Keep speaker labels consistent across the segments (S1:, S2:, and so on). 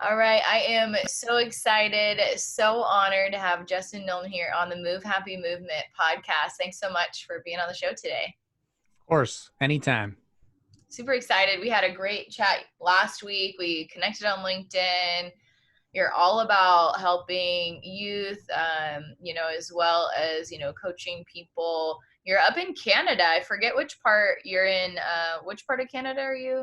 S1: All right, I am so excited, so honored to have Justin Nolan here on the Move Happy Movement podcast. Thanks so much for being on the show today.
S2: Of course, anytime.
S1: Super excited. We had a great chat last week. We connected on LinkedIn. You're all about helping youth, as well as, coaching people. You're up in Canada. I forget which part you're in. Which part of Canada are you?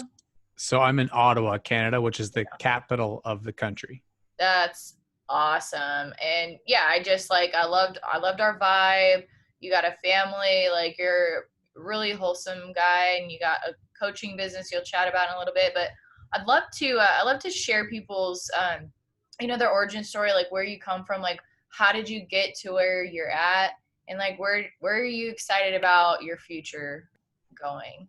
S2: So I'm in Ottawa, Canada, which is the capital of the country.
S1: That's awesome. And yeah, I loved our vibe. You got a family, like you're a really wholesome guy, and you got a coaching business you'll chat about in a little bit. But I'd love to share people's their origin story, like where you come from, like how did you get to where you're at, and like where are you excited about your future going?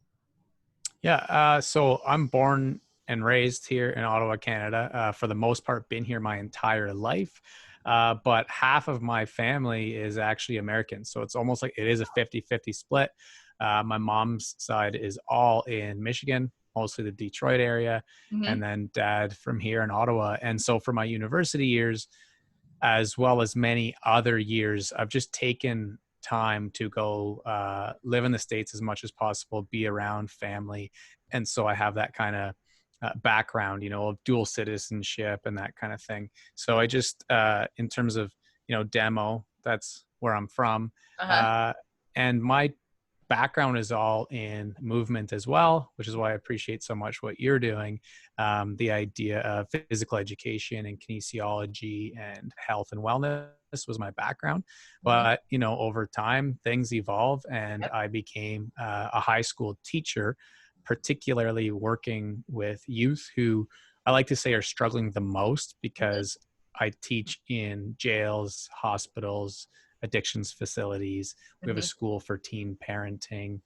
S2: Yeah, so I'm born and raised here in Ottawa, Canada. For the most part, been here my entire life. But half of my family is actually American. So it's almost like it is a 50-50 split. My mom's side is all in Michigan, mostly the Detroit area,
S1: Mm-hmm.
S2: and then dad from here in Ottawa. And so for my university years, as well as many other years, I've just taken time to go live in the States as much as possible, be around family. And so I have that kind of background, of dual citizenship and that kind of thing. So I just, in terms of, demo, that's where I'm from.
S1: Uh-huh.
S2: Uh, and my background is all in movement as well, which is why I appreciate so much what you're doing. The idea of physical education and kinesiology and health and wellness was my background.
S1: Mm-hmm.
S2: But, over time, things evolve, and
S1: Yep.
S2: I became a high school teacher, particularly working with youth who I like to say are struggling the most, because I teach in jails, hospitals, addictions facilities. We have a
S1: Mm-hmm.
S2: school for teen parenting,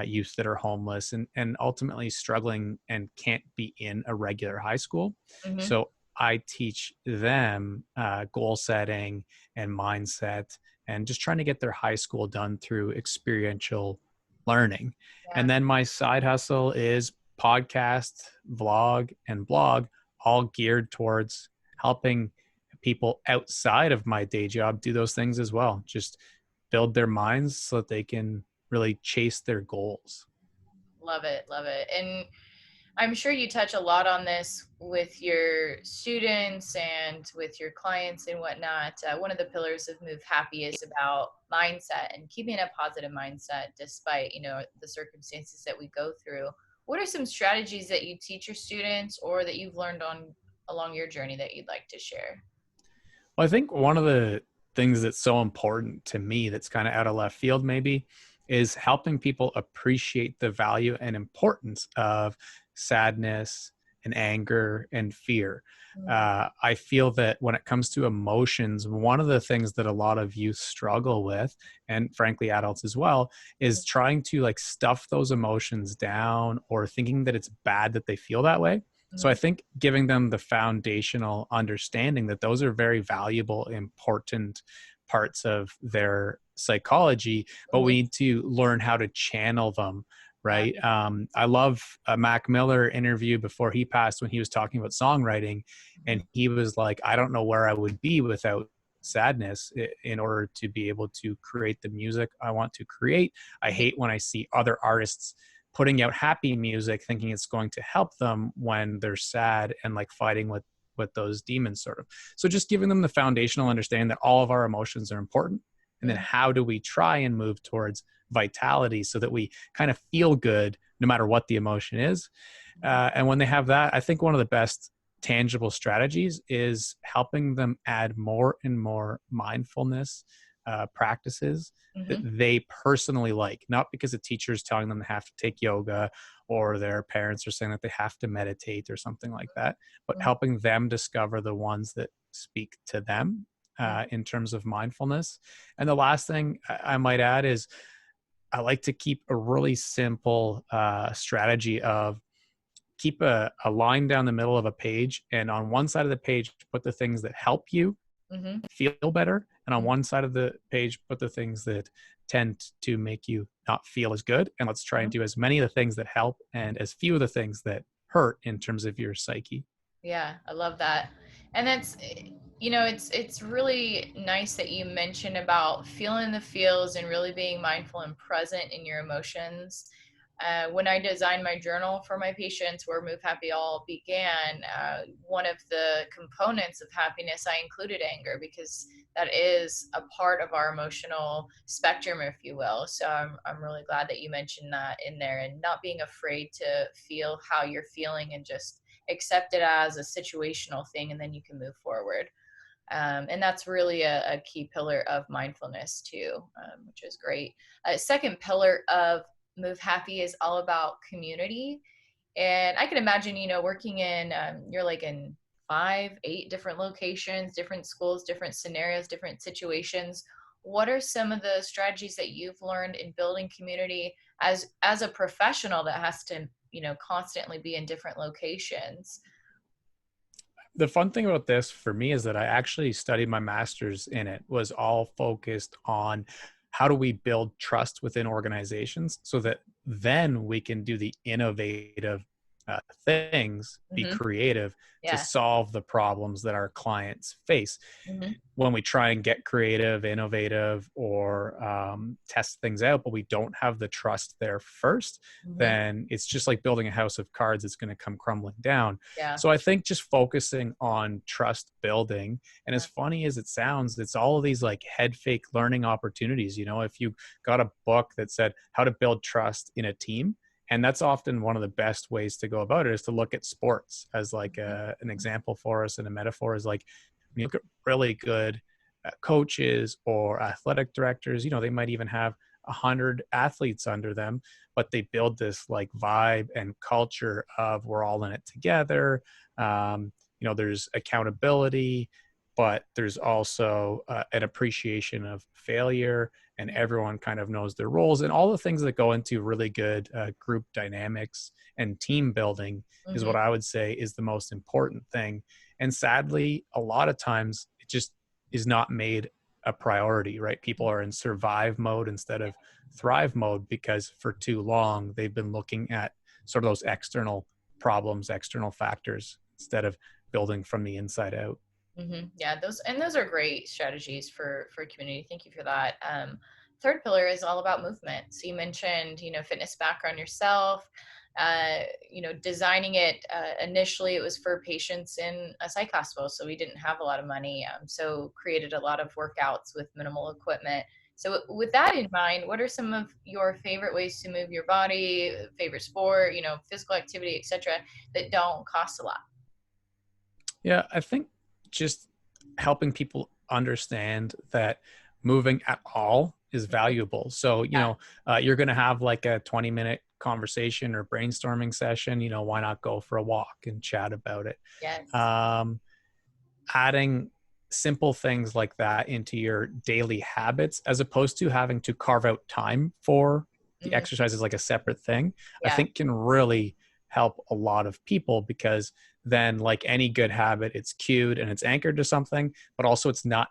S2: youth that are homeless and ultimately struggling and can't be in a regular high school.
S1: Mm-hmm.
S2: So I teach them goal setting and mindset, and just trying to get their high school done through experiential learning.
S1: Yeah.
S2: And then my side hustle is podcast, vlog, and blog, all geared towards helping people outside of my day job do those things as well. Just build their minds so that they can really chase their goals.
S1: Love it, love it. And I'm sure you touch a lot on this with your students and with your clients and whatnot. One of the pillars of Move Happy is about mindset and keeping a positive mindset despite, the circumstances that we go through. What are some strategies that you teach your students or that you've learned on along your journey that you'd like to share?
S2: Well, I think one of the things that's so important to me, that's kind of out of left field maybe, is helping people appreciate the value and importance of sadness and anger and fear.
S1: Mm.
S2: I feel that when it comes to emotions, one of the things that a lot of youth struggle with, and frankly adults as well, is trying to like stuff those emotions down, or thinking that it's bad that they feel that way. So I
S1: Mhm.
S2: think giving them the foundational understanding that those are very valuable, important parts of their psychology, but
S1: Mhm.
S2: we need to learn how to channel them.
S1: Yeah.
S2: Right. I love a Mac Miller interview before he passed, when he was talking about songwriting, and he was like, I don't know where I would be without sadness in order to be able to create the music I want to create. I
S1: Mhm.
S2: hate when I see other artists putting out happy music thinking it's going to help them when they're sad and like fighting with those demons, sort of. So just giving them the foundational understanding that all of our emotions are important, and then
S1: Mhm.
S2: how do we try and move towards vitality so that we kind of feel good no matter what the emotion is. And when they have that, I think one of the best tangible strategies is helping them add more and more mindfulness practices that
S1: Mhm.
S2: they personally like, not because a teacher is telling them they have to take yoga, or their parents are saying that they have to meditate or something like that, but
S1: Mhm.
S2: helping them discover the ones that speak to them
S1: Mhm.
S2: in terms of mindfulness. And the last thing I might add is I like to keep a really simple strategy of keep a line down the middle of a page, and on one side of the page, put the things that help you
S1: Mhm.
S2: feel better. And on
S1: Mhm.
S2: one side of the page, put the things that tend to make you not feel as good. And let's try and
S1: Mhm.
S2: do as many of the things that help and as few of the things that hurt in terms of your psyche.
S1: Yeah, I love that. And that's, you know, it's really nice that you mentioned about feeling the feels and really being mindful and present in your emotions. When I designed my journal for my patients, where Move Happy all began, one of the components of happiness, I included anger because that is a part of our emotional spectrum, if you will. So I'm really glad that you mentioned that in there, and not being afraid to feel how you're feeling and just accept it as a situational thing, and then you can move forward. And that's really a key pillar of mindfulness too, which is great. Second pillar of Move Happy is all about community. And I can imagine, you know, working in, you're like in 5, 8 different locations, different schools, different scenarios, different situations. What are some of the strategies that you've learned in building community as a professional that has to, you know, constantly be in different locations?
S2: The fun thing about this for me is that I actually studied my master's in it, was all focused on how do we build trust within organizations so that then we can do the innovative things, be
S1: Hmm.
S2: creative to
S1: Yeah.
S2: solve the problems that our clients face.
S1: Hmm.
S2: When we try and get creative, innovative, or test things out, but we don't have the trust there first,
S1: Hmm.
S2: then it's just like building a house of cards. It's going to come crumbling down.
S1: Yeah.
S2: So I think just focusing on trust building, and as funny as it sounds, it's all of these like head fake learning opportunities. You know, if you got a book that said how to build trust in a team, and that's often one of the best ways to go about it is to look at sports as like an example for us, and a metaphor is like when you look at really good coaches or athletic directors, you know, they might even have 100 athletes under them, but they build this like vibe and culture of we're all in it together. You know, there's accountability, but there's also an appreciation of failure, and everyone kind of knows their roles, and all the things that go into really good group dynamics and team building is
S1: Hmm.
S2: what I would say is the most important thing. And sadly, a lot of times it just is not made a priority, right? People are in survive mode instead of thrive mode because for too long they've been looking at sort of those external problems, external factors, instead of building from the inside out.
S1: Yeah, those are great strategies for community. Thank you for that. Third pillar is all about movement. So you mentioned, you know, fitness background yourself. You know, designing it initially, it was for patients in a psych hospital, so we didn't have a lot of money. So created a lot of workouts with minimal equipment. So with that in mind, what are some of your favorite ways to move your body, favorite sport, you know, physical activity, etc., that don't cost a lot?
S2: Yeah, I think just helping people understand that moving at all is valuable. So, you
S1: Yeah.
S2: know, you're going to have like a 20-minute conversation or brainstorming session. You know, why not go for a walk and chat about it?
S1: Yes.
S2: Um, Adding simple things like that into your daily habits, as opposed to having to carve out time for the
S1: Hmm.
S2: exercise as like a separate thing, I
S1: Yeah.
S2: think can really help a lot of people, because then like any good habit, it's cued and it's anchored to something, but also it's not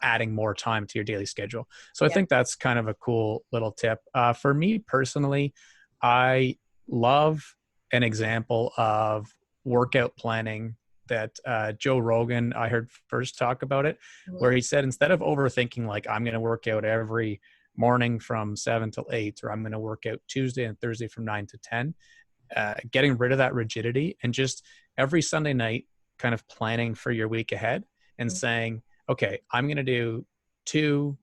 S2: adding more time to your daily schedule. So I
S1: Yeah.
S2: think that's kind of a cool little tip. For me personally, I love an example of workout planning that Joe Rogan, I heard first talk about it,
S1: Mhm.
S2: where he said instead of overthinking, like I'm going to work out every morning from 7 till 8, or I'm going to work out Tuesday and Thursday from 9 to 10, getting rid of that rigidity and just every Sunday night kind of planning for your week ahead and
S1: Mhm.
S2: saying, okay, I'm going to do 2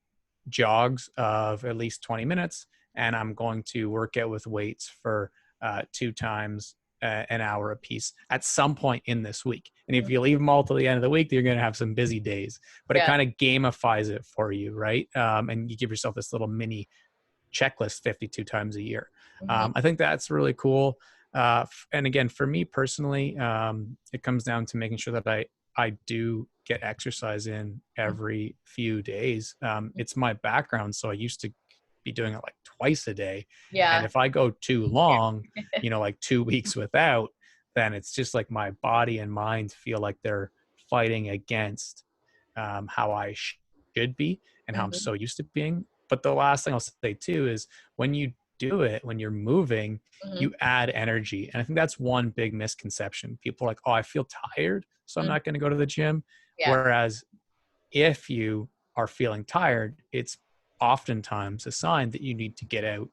S2: jogs of at least 20 minutes, and I'm going to work out with weights for 2 times an hour a piece at some point in this week. And if you leave them all till the end of the week, you're going to have some busy days. But it
S1: Yeah.
S2: kind of gamifies it for you, right? And you give yourself this little mini checklist 52 times a year.
S1: Mhm.
S2: I think that's really cool. And again, for me personally, it comes down to making sure that I do get exercise in
S1: Mhm.
S2: every few days. It's my background, so I used to be doing it like twice a day. And
S1: Yeah.
S2: if I go too long, you know, like 2 weeks without, then it's just like my body and mind feel like they're fighting against how should be and how I'm
S1: Mhm.
S2: so used to being. But the last thing I'll say too is when you do it, when you're moving,
S1: Hmm.
S2: you add energy. And I think that's one big misconception. People are like, oh, I feel tired, so I'm
S1: Hmm.
S2: not going to go to the gym.
S1: Yeah,
S2: Whereas if you are feeling tired, it's oftentimes a sign that you need to get out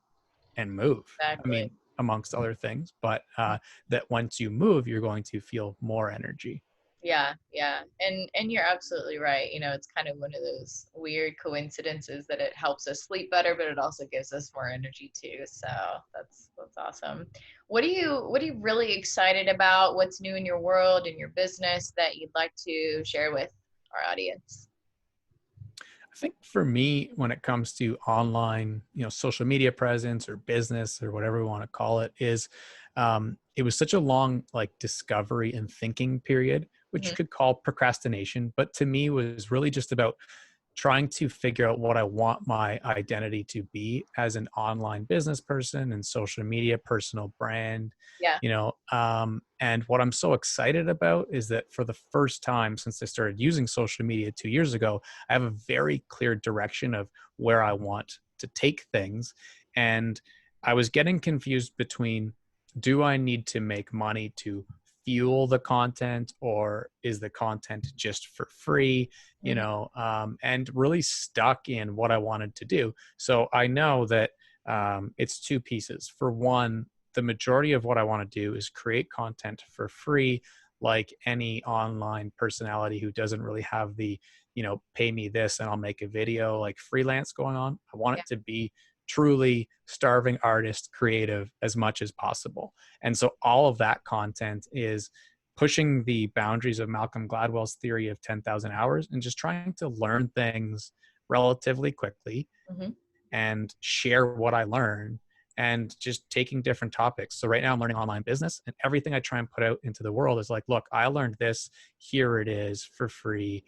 S2: and move. I
S1: exactly.
S2: mean, amongst other things, but that once you move, you're going to feel more energy.
S1: Yeah, yeah. And you're absolutely right. You know, it's kind of one of those weird coincidences that it helps us sleep better, but it also gives us more energy too. So that's awesome. What are you really excited about? What's new in your world and your business that you'd like to share with our audience?
S2: I think for me, when it comes to online, social media presence or business or whatever we want to call it, is it was such a long like discovery and thinking period, which you
S1: Hmm.
S2: could call procrastination, but to me was really just about trying to figure out what I want my identity to be as an online business person and social media personal brand,
S1: Yeah.
S2: and what I'm so excited about is that for the first time since I started using social media 2 years ago, I have a very clear direction of where I want to take things. And I was getting confused between, do I need to make money to fuel the content, or is the content just for free?
S1: Hmm.
S2: And really stuck in what I wanted to do. So I know that it's two pieces. For one, the majority of what I want to do is create content for free, like any online personality who doesn't really have the, pay me this and I'll make a video like freelance going on. I want
S1: Yeah.
S2: it to be truly starving artist creative as much as possible. And so all of that content is pushing the boundaries of Malcolm Gladwell's theory of 10,000 hours and just trying to learn things relatively quickly
S1: Hmm.
S2: and share what I learn and just taking different topics. So right now I'm learning online business, and everything I try and put out into the world is like, look, I learned this. Here it is for free.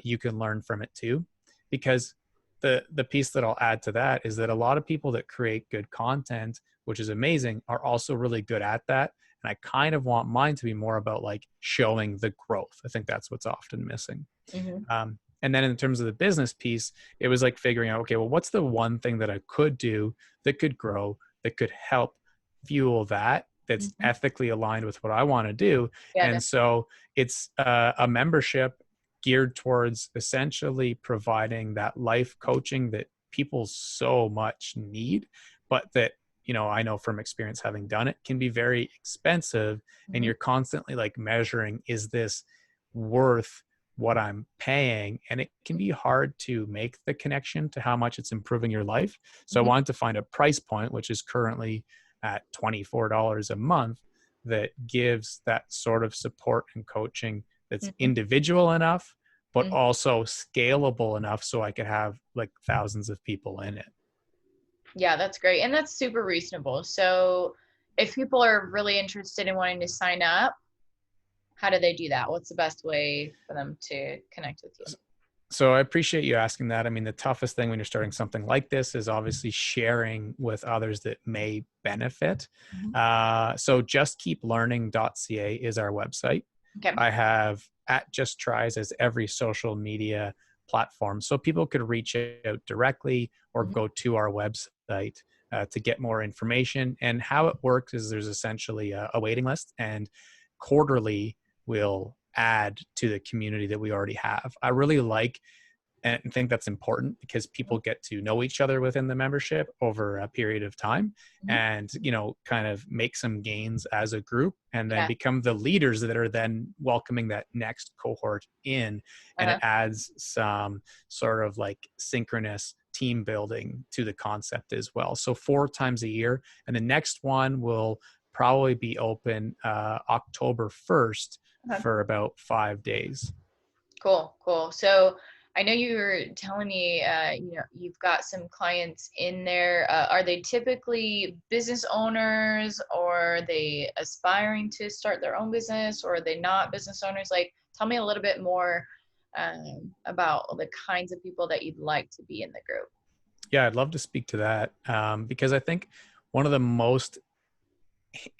S2: You can learn from it too. Because the piece that I'll add to that is that a lot of people that create good content, which is amazing, are also really good at that. And I kind of want mine to be more about like showing the growth. I think that's what's often missing.
S1: Hmm.
S2: And then in terms of the business piece, it was like figuring out, okay, well, what's the one thing that I could do that could grow, that could help fuel that, that's
S1: Hmm.
S2: ethically aligned with what I want to do.
S1: Yeah.
S2: And so it's a membership geared towards essentially providing that life coaching that people so much need, but that, I know from experience having done it, can be very expensive. And
S1: Hmm.
S2: you're constantly like measuring, is this worth what I'm paying? And it can be hard to make the connection to how much it's improving your life. So I
S1: Hmm.
S2: wanted to find a price point, which is currently at $24 a month, that gives that sort of support and coaching that's
S1: Hmm.
S2: individual enough, but
S1: Hmm.
S2: also scalable enough so I could have like thousands of people in it.
S1: Yeah, that's great. And that's super reasonable. So if people are really interested in wanting to sign up, how do they do that? What's the best way for them to connect with you?
S2: So I appreciate you asking that. I mean, the toughest thing when you're starting something like this is obviously sharing with others that may benefit.
S1: Hmm.
S2: So justkeeplearning.ca is our website.
S1: Okay.
S2: I have at Just Tries as every social media platform. So people could reach out directly or
S1: Hmm.
S2: go to our website to get more information. And how it works is there's essentially a waiting list, and quarterly we'll add to the community that we already have. I really like and think that's important because people get to know each other within the membership over a period of time,
S1: Hmm.
S2: and kind of make some gains as a group, and then
S1: Yeah.
S2: become the leaders that are then welcoming that next cohort in. And it
S1: Uh-huh.
S2: adds some sort of like synchronous team building to the concept as well. So 4 times a year, and the next one will probably be open October 1st
S1: Okay.
S2: for about 5 days.
S1: Cool. Cool. So I know you were telling me, you've got some clients in there. Are they typically business owners, or are they aspiring to start their own business, or are they not business owners? Like, tell me a little bit more about the kinds of people that you'd like to be in the group.
S2: Yeah, I'd love to speak to that, because I think one of the most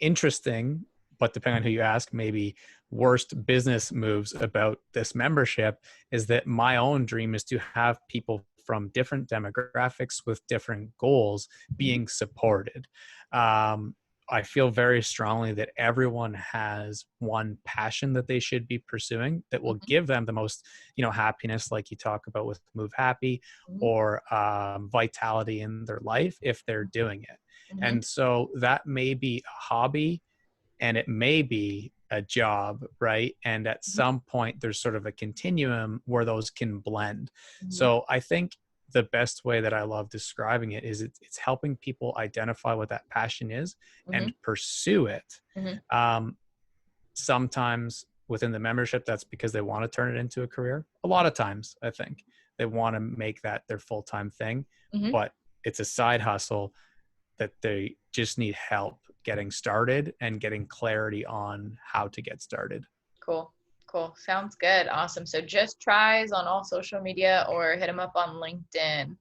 S2: interesting, but depending on who you ask, maybe worst business moves about this membership is that my own dream is to have people from different demographics with different goals being supported. I feel very strongly that everyone has one passion that they should be pursuing that will
S1: Mhm.
S2: give them the most, happiness, like you talk about with Move Happy,
S1: Mhm.
S2: or vitality in their life if they're doing it.
S1: Mhm.
S2: And so that may be a hobby and it may be a job, right? And at
S1: Mhm.
S2: some point, there's sort of a continuum where those can blend.
S1: Mhm.
S2: So I think the best way that I love describing it is it's helping people identify what that passion is
S1: Mhm.
S2: and pursue it.
S1: Mhm.
S2: Um, Sometimes within the membership, that's because they want to turn it into a career. A lot of times, I think they want to make that their full time thing,
S1: Mhm.
S2: but it's a side hustle that they just need help getting started and getting clarity on how to get started.
S1: Cool. Cool. Sounds good. Awesome. So just tries on all social media or hit him up on LinkedIn.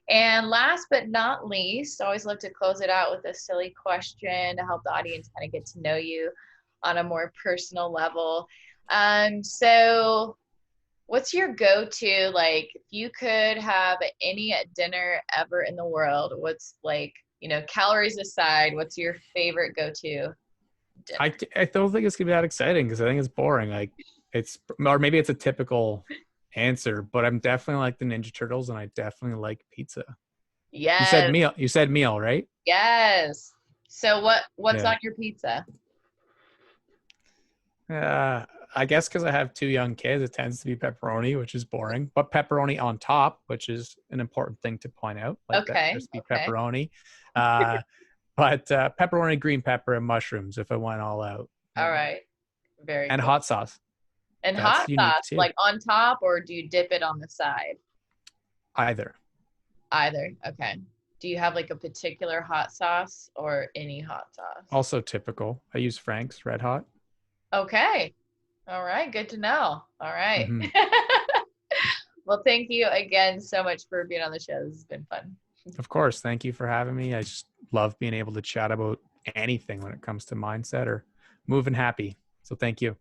S1: And last but not least, I always love to close it out with a silly question to help the audience kind of get to know you on a more personal level. So what's your go-to, like, if you could have any dinner ever in the world, what's like, calories aside, what's your favorite go-to dinner?
S2: I don't think it's gonna be that exciting because I think it's boring. Like it's, or maybe it's a typical answer, but I'm definitely like the Ninja Turtles, and I definitely like pizza. You said
S1: Yes,
S2: meal. You said meal, right?
S1: yes. So what's
S2: Yeah.
S1: on your pizza?
S2: Uh, I guess because I have two young kids, it tends to be pepperoni, which is boring, but pepperoni on top, which is an important thing to point out, like that
S1: Okay,
S2: crispy
S1: okay.
S2: pepperoni. Uh, but pepperoni, green pepper, and mushrooms if I went all out.
S1: All
S2: Yeah.
S1: right. Very
S2: And
S1: cool.
S2: hot sauce.
S1: And
S2: That's
S1: hot
S2: unique
S1: sauce,
S2: too.
S1: like on top, or do you dip it on the side?
S2: Either.
S1: Either. Okay. Do you have like a particular hot sauce or any hot sauce?
S2: Also typical. I use Frank's Red Hot.
S1: Okay. All right. Good to know. All right.
S2: Hmm.
S1: Well, thank you again so much for being on the show. This has been fun.
S2: Of course. Thank you for having me. I just love being able to chat about anything when it comes to mindset or moving happy. So thank you.